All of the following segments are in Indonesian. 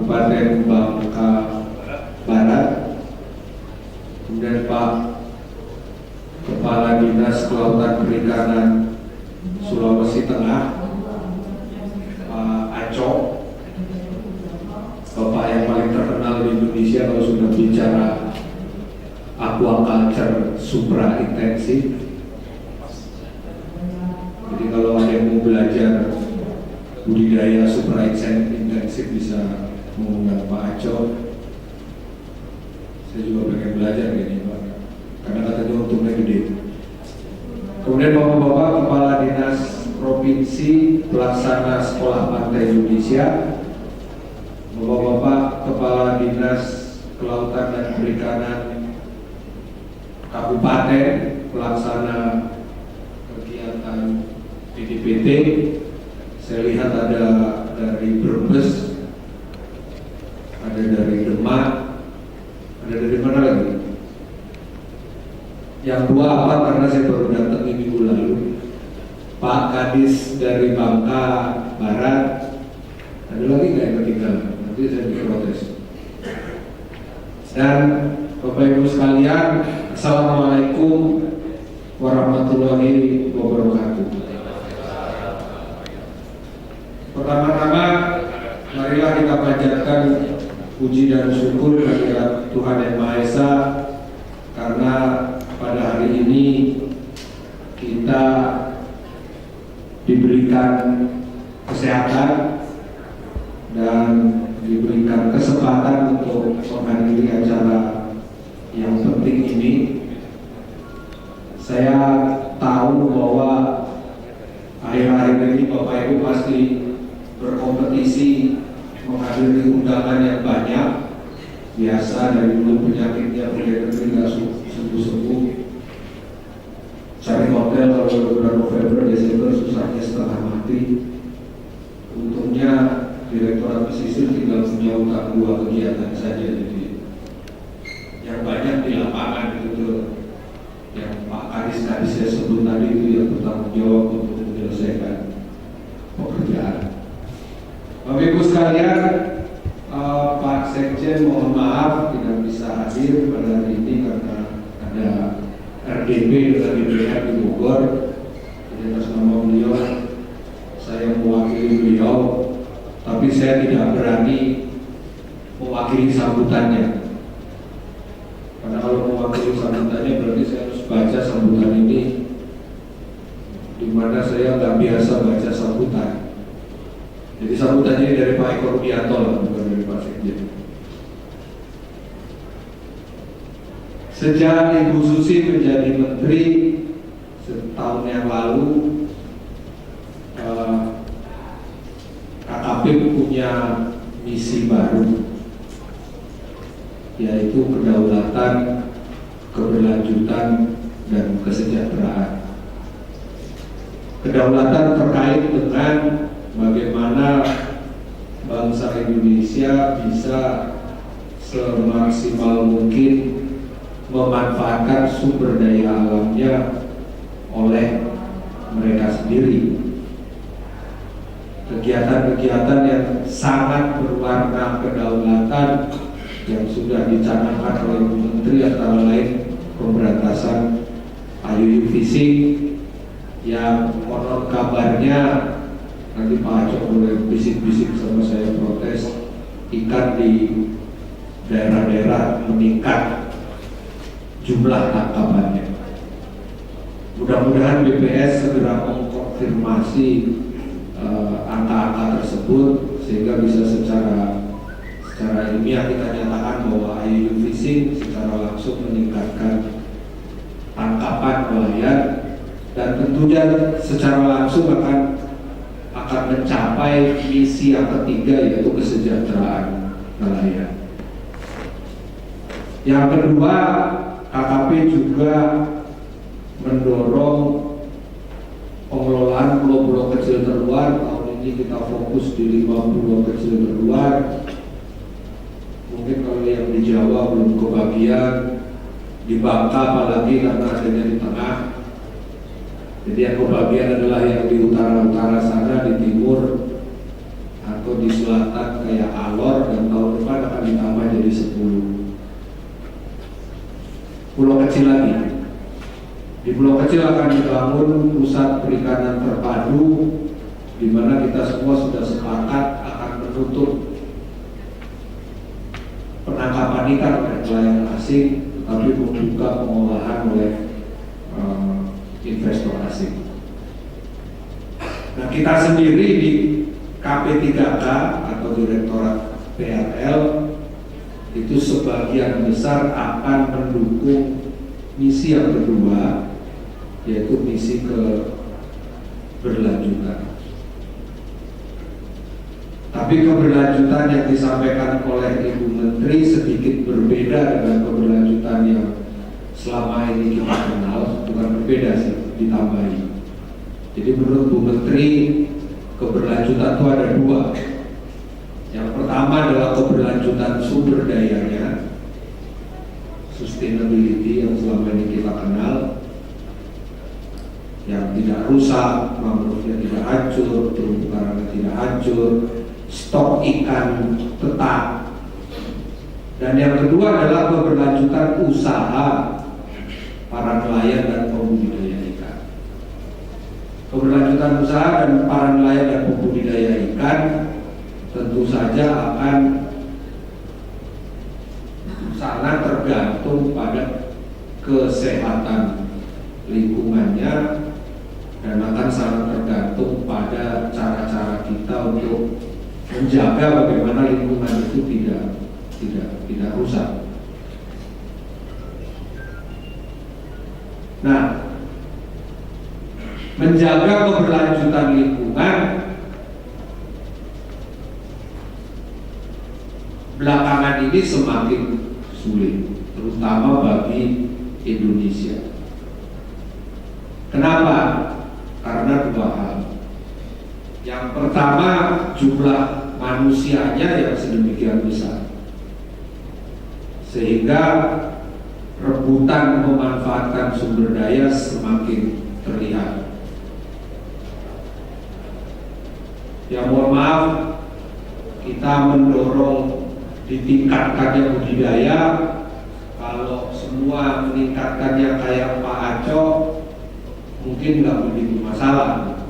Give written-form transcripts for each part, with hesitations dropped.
Kabupaten Bangka Barat, kemudian Pak Kepala Dinas Kelautan Perikanan Sulawesi Tengah, Pak Aco, Bapak yang paling terkenal di Indonesia kalau sudah bicara aquaculture supra intensif. Jadi kalau ada yang mau belajar budidaya supra intensif bisa mengundang Pak Aco. Saya juga pengen belajar ini Pak, karena katanya untungnya gede. Kemudian Bapak-Bapak Kepala Dinas Provinsi Pelaksana Sekolah Pantai Indonesia, Bapak-Bapak Kepala Dinas Kelautan dan Perikanan Kabupaten Pelaksana Kegiatan PDPT. Saya lihat ada dari Brebes, ada dari Demak, ada dari mana lagi? Yang dua apa karena saya baru datang minggu lalu. Pak Kadis dari Bangka Barat. Ada lagi nggak yang ketinggalan? Nanti saya diprotes. Dan Bapak Ibu sekalian, Assalamualaikum warahmatullahi wabarakatuh. Pertama-tama, marilah kita panjatkan puji dan syukur kepada Tuhan Yang Maha Esa, karena pada hari ini kita diberikan kesehatan dan diberikan kesempatan untuk menghadiri acara yang penting ini. Saya tahu bahwa akhir-akhir ini Bapak Ibu pasti berkompetisi menghadiri undangan yang banyak. Biasa dari dulu penyakitnya pegawai negeri nggak sembuh-sembuh. Cari hotel kalau bulan November, Desember susahnya setengah mati. Untungnya Direktorat Pesisir tinggal punya utang 2 kegiatan saja, jadi yang banyak di lapangan itu yang Pak Kadis saya sebut tadi itu yang bertanggung jawab untuk menyelesaikan pekerjaan. Bapak Ibu sekalian, Pak Sekjen mohon maaf tidak bisa hadir pada hari ini karena ada RDP dengan DPR di Bogor. Jadi atas nama beliau saya mewakili beliau, tapi saya tidak berani mewakili sambutannya. Karena kalau mewakili sambutannya berarti saya harus baca sambutan ini, di mana saya nggak biasa baca sambutan. Jadi sambutannya ini dari Pak Eko Rudianto, bukan dari Pak Sekjen. Sejak Ibu Susi menjadi Menteri setahun yang lalu, KKP punya misi baru, yaitu kedaulatan, keberlanjutan, dan kesejahteraan. Kedaulatan terkait dengan bagaimana bangsa Indonesia bisa semaksimal mungkin memanfaatkan sumber daya alamnya oleh mereka sendiri. Kegiatan-kegiatan yang sangat berwarna kedaulatan yang sudah dicanangkan oleh Ibu Menteri antara lain pemberantasan IUU fishing yang konon kabarnya, nanti Pak Acok boleh bisik-bisik sama saya protes, ikan di daerah-daerah meningkat jumlah tangkapannya. Mudah-mudahan BPS segera mengkonfirmasi angka-angka tersebut sehingga bisa secara ilmiah kita nyatakan bahwa IUU fishing secara langsung meningkatkan tangkapan nelayan dan tentunya secara langsung akan mencapai misi yang ketiga, yaitu kesejahteraan nelayan. Yang kedua, KKP juga mendorong pengelolaan pulau-pulau kecil terluar. Tahun ini kita fokus di 5 pulau kecil terluar. Mungkin kalau yang di Jawa belum kebagian, di Bangka apalagi karena adanya di tengah. Jadi yang kebagian adalah yang di utara-utara sana, di timur atau di selatan kayak Alor, dan tahun kecil lagi. Di pulau kecil akan dibangun pusat perikanan terpadu, di mana kita semua sudah sepakat akan menutup penangkapan ikan oleh nelayan asing, tetapi membuka pengolahan oleh investor asing. Nah, kita sendiri di KP3K atau Direktorat PRL itu sebagian besar akan mendukung misi yang kedua, yaitu misi keberlanjutan. Tapi keberlanjutan yang disampaikan oleh Ibu Menteri sedikit berbeda dengan keberlanjutan yang selama ini kita kenal, bukan berbeda sih, ditambahi. Jadi menurut Bu Menteri, keberlanjutan itu ada dua. Yang pertama adalah keberlanjutan sumber dayanya, sustainability yang selama ini kita kenal, yang tidak rusak, mangrove-nya tidak hancur, terumbu karangnya tidak hancur, stok ikan tetap. Dan yang kedua adalah keberlanjutan usaha para nelayan dan pembudidaya ikan. Keberlanjutan usaha dan para nelayan dan pembudidaya ikan tentu saja akan sangat tergantung pada kesehatan lingkungannya dan akan sangat tergantung pada cara-cara kita untuk menjaga bagaimana lingkungan itu tidak rusak. Nah, menjaga keberlanjutan lingkungan belakangan ini semakin sulit, terutama bagi Indonesia. Kenapa? Karena dua hal. Yang pertama, jumlah manusianya yang sedemikian besar, sehingga rebutan memanfaatkan sumber daya semakin terlihat. Ya mohon maaf, kita mendorong ditingkatkannya budidaya. Kalau semua meningkatkannya kayak Pak Aco, mungkin nggak begitu masalah.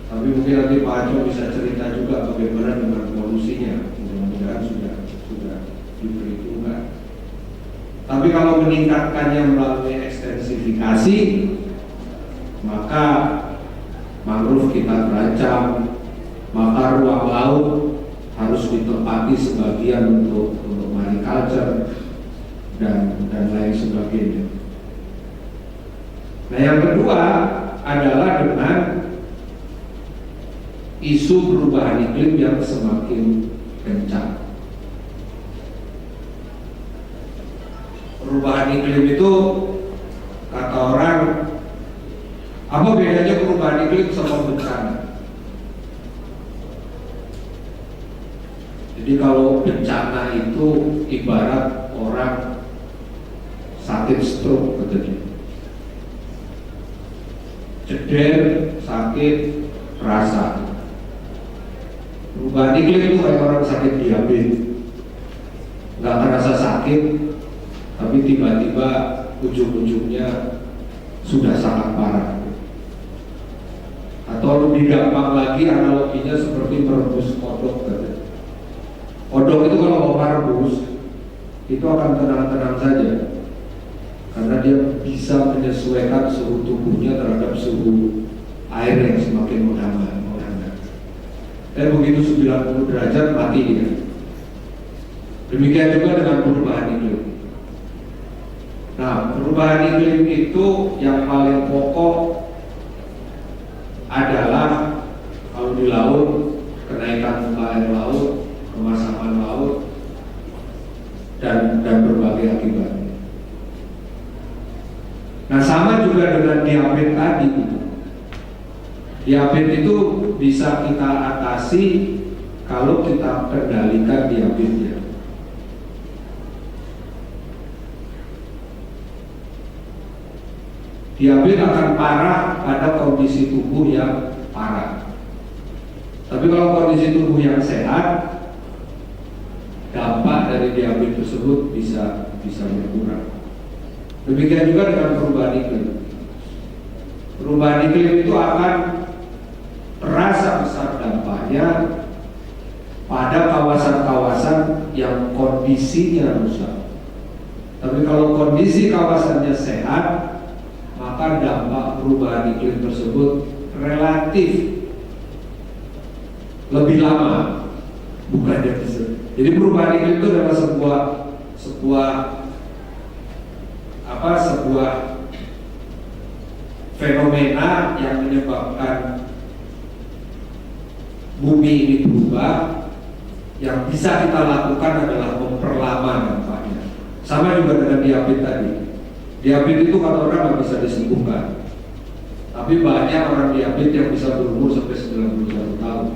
Tapi mungkin nanti Pak Aco bisa cerita juga bagaimana dengan polusinya. Mudah-mudahan sudah diperhitungkan. Tapi kalau meningkatkannya melalui ekstensifikasi, maka mangrove kita terancam, maka ruang laut harus ditempati sebagian untuk mariculture dan lain sebagainya. Nah, yang kedua adalah dengan isu perubahan iklim yang semakin kencang. Perubahan iklim itu, kata orang, apa bedanya perubahan iklim sama bencana? Jadi kalau bencana itu ibarat orang sakit stroke katanya, ceder, sakit, rasa. Perubahan iklim itu kayak orang sakit diabetes, nggak terasa sakit, tapi tiba-tiba ujung-ujungnya sudah sangat parah. Atau lebih gampang lagi analoginya seperti merebus kodok katanya. Kodok itu kalau mau rebus itu akan tenang-tenang saja, karena dia bisa menyesuaikan suhu tubuhnya terhadap suhu air yang semakin menghangat. Begitu 90 derajat mati dia. Demikian juga dengan perubahan iklim. Nah, perubahan iklim itu yang paling pokok adalah kalau di laut, kenaikan muka air laut, kemasangan laut, dan berbagai akibatnya. Nah, sama juga dengan diabetes tadi. Diabetes itu bisa kita atasi kalau kita kendalikan diabetesnya. Diabetes akan parah pada kondisi tubuh yang parah. Tapi kalau kondisi tubuh yang sehat, dampak dari diabetes tersebut bisa berkurang. Demikian juga dengan perubahan iklim. Perubahan iklim itu akan terasa besar dampaknya pada kawasan-kawasan yang kondisinya rusak. Tapi kalau kondisi kawasannya sehat, maka dampak perubahan iklim tersebut relatif lebih lama, bukannya bisa. Jadi perubahan iklim itu adalah sebuah fenomena yang menyebabkan bumi ini berubah. Yang bisa kita lakukan adalah memperlama dampaknya. Sama juga dengan diabetes tadi. Diabetes itu kata orang nggak bisa disembuhkan, tapi banyak orang diabetes yang bisa berumur sampai 91 tahun.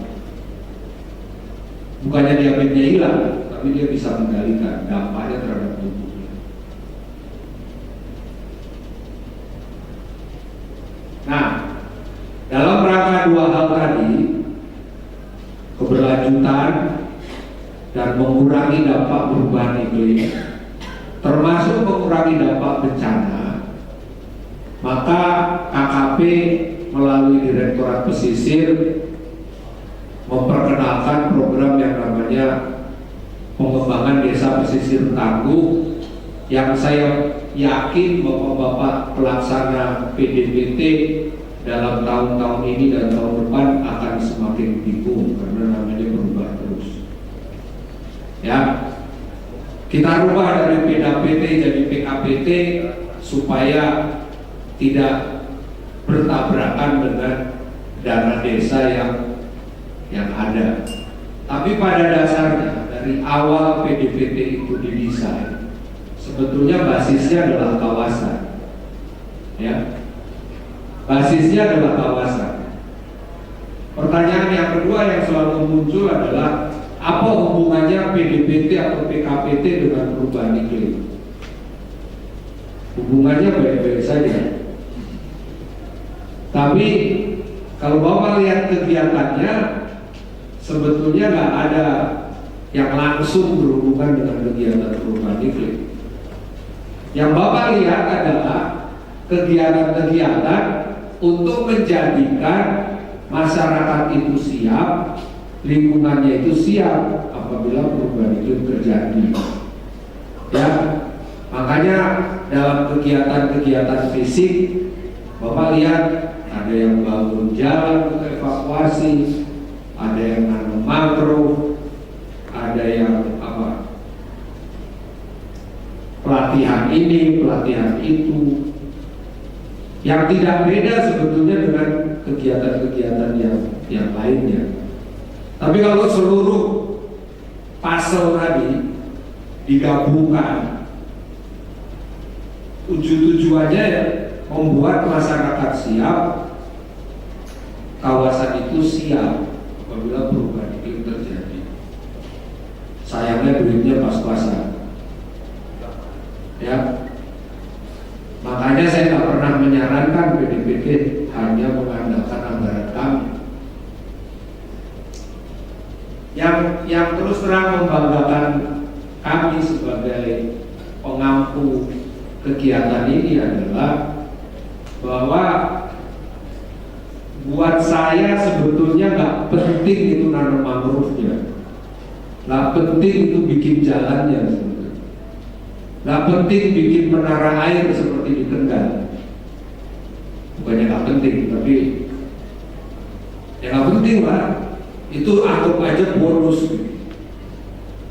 Bukannya diabetesnya hilang, tapi dia bisa mengendalikan dampaknya terhadap tubuhnya. Nah, dalam rangka dua hal tadi, keberlanjutan dan mengurangi dampak perubahan iklim, termasuk mengurangi dampak bencana, maka KKP melalui Direktorat Pesisir memperkenalkan program yang namanya pengembangan desa pesisir tangguh, yang saya yakin bahwa Bapak pelaksana PDPT dalam tahun-tahun ini dan tahun depan akan semakin bingung karena namanya berubah terus. Ya, kita rubah dari PDPT jadi PKPT supaya tidak bertabrakan dengan dana desa yang ada. Tapi pada dasarnya dari awal PDPT itu didesain, sebetulnya basisnya adalah kawasan. Ya, basisnya adalah kawasan. Pertanyaan yang kedua yang selalu muncul adalah apa hubungannya PDPT atau PKPT dengan perubahan iklim? Hubungannya baik-baik saja. Tapi kalau Bapak lihat kegiatannya, sebetulnya nggak ada yang langsung berhubungan dengan kegiatan perubahan iklim. Yang Bapak lihat adalah kegiatan-kegiatan untuk menjadikan masyarakat itu siap, lingkungannya itu siap apabila perubahan iklim terjadi. Ya, makanya dalam kegiatan-kegiatan fisik, Bapak lihat ada yang bangun jalan untuk evakuasi, ada yang nanam mangrove, ada yang pelatihan ini, pelatihan itu, yang tidak beda sebetulnya dengan kegiatan-kegiatan yang lainnya. Tapi kalau seluruh puzzle tadi digabungkan, tujuannya membuat masyarakat siap, kawasan itu siap apabila perubahan iklim terjadi. Sayangnya duitnya pas-pasan. Ya, makanya saya tak pernah menyarankan PDPT hanya mengandalkan anggaran kami. Yang terus terang membanggakan kami sebagai pengampu kegiatan ini adalah bahwa buat saya sebetulnya nggak penting itu nanam mangrove-nya, nggak penting itu bikin jalannya sebetulnya, nggak penting bikin menara air seperti di Kendal. Bukannya nggak penting, tapi ya nggak penting lah. Itu anggap aja bonus.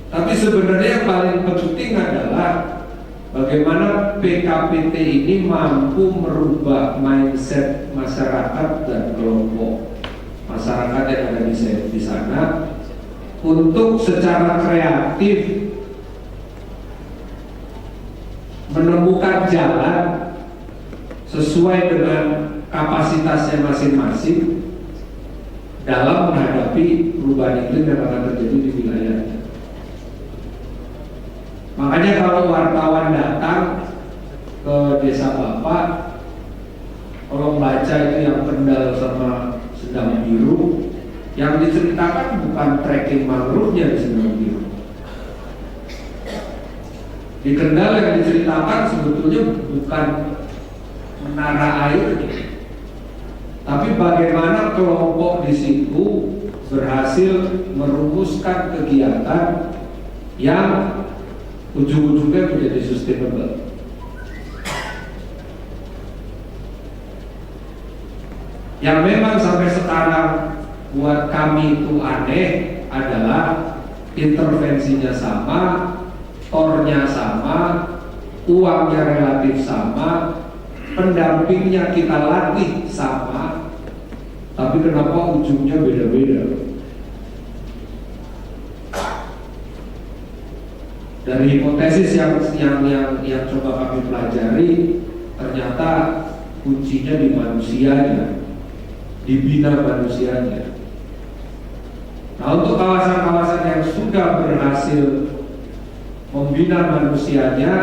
Tapi sebenarnya yang paling penting adalah bagaimana PKPT ini mampu merubah mindset masyarakat dan kelompok masyarakat yang ada di sana untuk secara kreatif menemukan jalan sesuai dengan kapasitasnya masing-masing dalam menghadapi perubahan iklim yang akan terjadi di wilayahnya. Makanya kalau wartawan datang ke desa Bapak, kalau baca itu yang Kendal sama Sendang Biru, yang diceritakan bukan trekking mangrove-nya di Sendang Biru, Di Kendal yang diceritakan sebetulnya bukan menara air, tapi bagaimana kelompok di situ berhasil merumuskan kegiatan yang ujung-ujungnya menjadi sustainable. Yang memang sampai sekarang buat kami itu aneh adalah intervensinya sama, tornya sama, uangnya relatif sama, pendampingnya kita latih sama, tapi kenapa ujungnya beda-beda? Dari hipotesis yang coba kami pelajari, ternyata kuncinya di manusianya, dibina manusianya. Nah, untuk kawasan-kawasan yang sudah berhasil membina manusianya,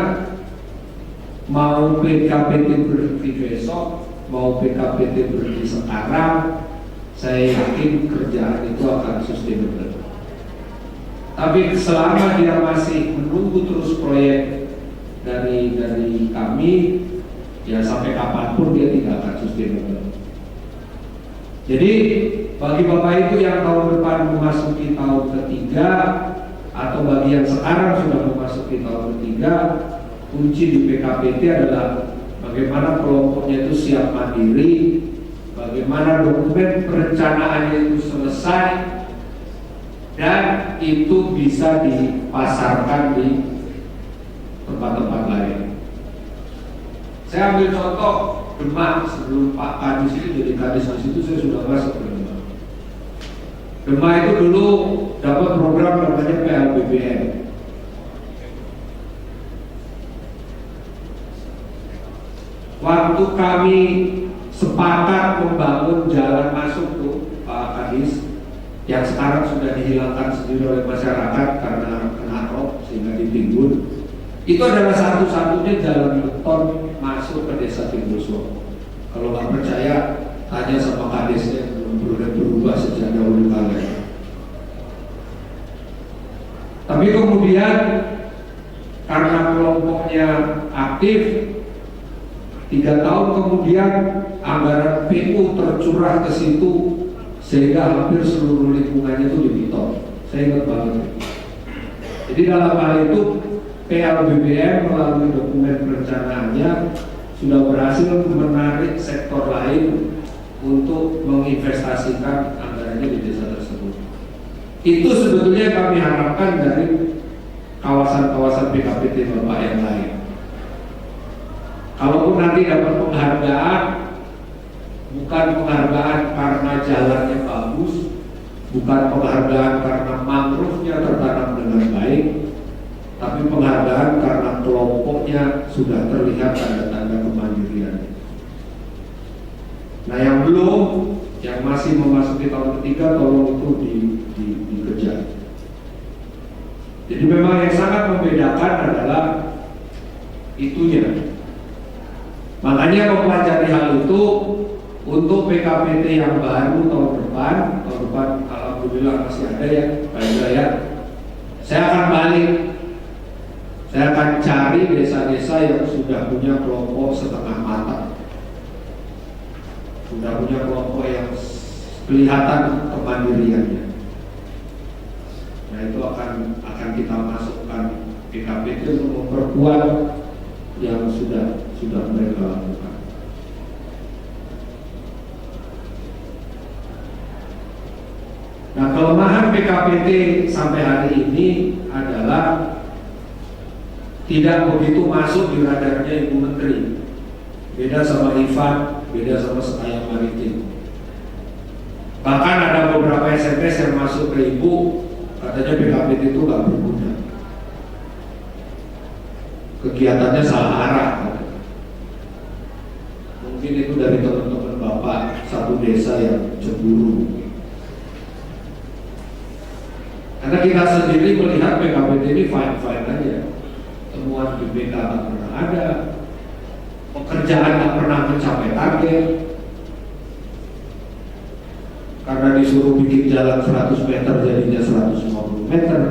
mau PKPT berhenti besok, mau PKPT berhenti sekarang, saya yakin kerjaan itu akan sustainable. Tapi selama dia masih menunggu terus proyek dari kami, ya sampai kapanpun dia tidak akan sustainable. Jadi bagi Bapak Ibu yang tahun depan memasuki tahun ketiga, atau bagi yang sekarang sudah memasuki tahun ketiga, kunci di PKPT adalah bagaimana kelompoknya itu siap mandiri, bagaimana dokumen perencanaannya itu selesai, dan itu bisa dipasarkan di tempat-tempat lain. Saya ambil contoh Demak, sebelum Pak Kadis itu jadi Kadis di situ, saya sudah masuk ke Demak. Demak itu dulu dapat program namanya PLBBM. Waktu kami sepakat membangun jalan masuk tuh Pak Kadis, yang sekarang sudah dihilangkan sendiri oleh masyarakat karena kena rop sehingga ditimbun, itu adalah satu-satunya jalan beton masuk ke desa Timbulso. Kalau nggak percaya, tanya sama kadesnya, belum berubah sejak dahulu kala. Tapi kemudian karena kelompoknya aktif, 3 tahun kemudian anggaran PU tercurah ke situ sehingga hampir seluruh lingkungannya itu dibeton. Saya ingat banget. Jadi dalam hal itu PLBBM melalui dokumen perencanaannya sudah berhasil menarik sektor lain untuk menginvestasikan anggarannya di desa tersebut. Itu sebetulnya kami harapkan dari kawasan-kawasan PKPT Bapak yang lain. Kalaupun nanti dapat penghargaan, bukan penghargaan karena jalannya bagus, bukan penghargaan karena mangrove-nya tertanam dengan baik, tapi penghargaan karena kelompoknya sudah terlihat tanda-tanda kemandirian. Nah, yang belum, yang masih memasuki tahun ketiga, tolong itu dikejar. Jadi memang yang sangat membedakan adalah itunya. Makanya mempelajari hal itu untuk PKPT yang baru tahun depan alhamdulillah masih ada ya, ya. Saya akan balik. Saya akan cari desa-desa yang sudah punya kelompok setengah matang, sudah punya kelompok yang kelihatan kemandiriannya. Nah, itu akan kita masukkan PKPT untuk memperkuat yang sudah mereka lakukan. Nah, kelemahan PKPT sampai hari ini adalah tidak begitu masuk di radarnya Ibu Menteri. Beda sama IFAD, beda sama Senayan Maritim. Bahkan ada beberapa SMS yang masuk ke Ibu, katanya PKPT itu nggak berguna, kegiatannya salah arah. Mungkin itu dari teman-teman Bapak satu desa yang cemburu. Karena kita sendiri melihat PKPT ini fine-fine aja. Temuan BPK nggak pernah ada, pekerjaan nggak pernah mencapai target. Karena disuruh bikin jalan 100 meter jadinya 150 meter,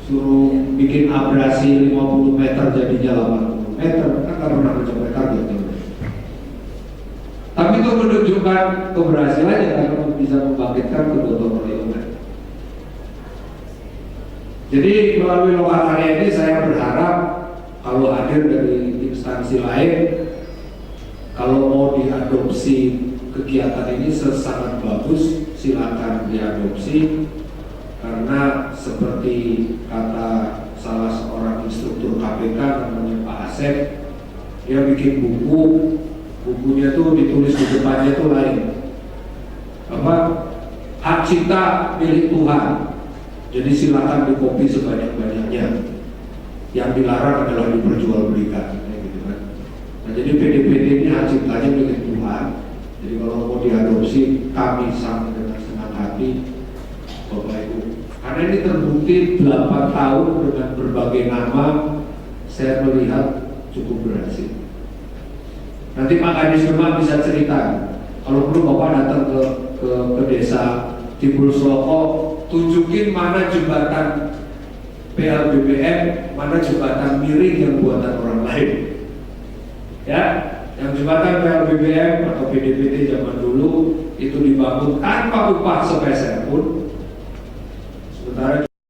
suruh bikin abrasi 50 meter jadinya 80 meter, kan nggak pernah mencapai target. Tapi itu menunjukkan keberhasilannya karena bisa membangkitkan kegotong royongan. Jadi melalui lokakarya ini saya berharap kalau hadir dari instansi lain, kalau mau diadopsi kegiatan ini sangat bagus, silakan diadopsi. Karena seperti kata salah seorang instruktur KPK namanya Pak Asep, dia bikin buku, bukunya tuh ditulis di depannya tuh lain, apa, hak cipta milik Tuhan. Jadi silakan dikopi sebanyak-banyaknya. Yang dilarang adalah diperjualbelikan, gitu kan. Nah, jadi PD-PD ini hak ciptanya milik Tuhan. Jadi kalau mau diadopsi, kami sangat dengan senang hati, Bapak Ibu. Karena ini terbukti 8 tahun dengan berbagai nama, saya melihat cukup berhasil. Nanti Pak Kadis Demak bisa cerita, kalau perlu Bapak datang ke desa di Bulsoko, tunjukin mana jembatan PLBBM, mana jembatan miring yang buatan orang lain. Ya, yang jembatan PLBBM atau PDPT zaman dulu itu dibangun tanpa upah sepeser pun. Sementara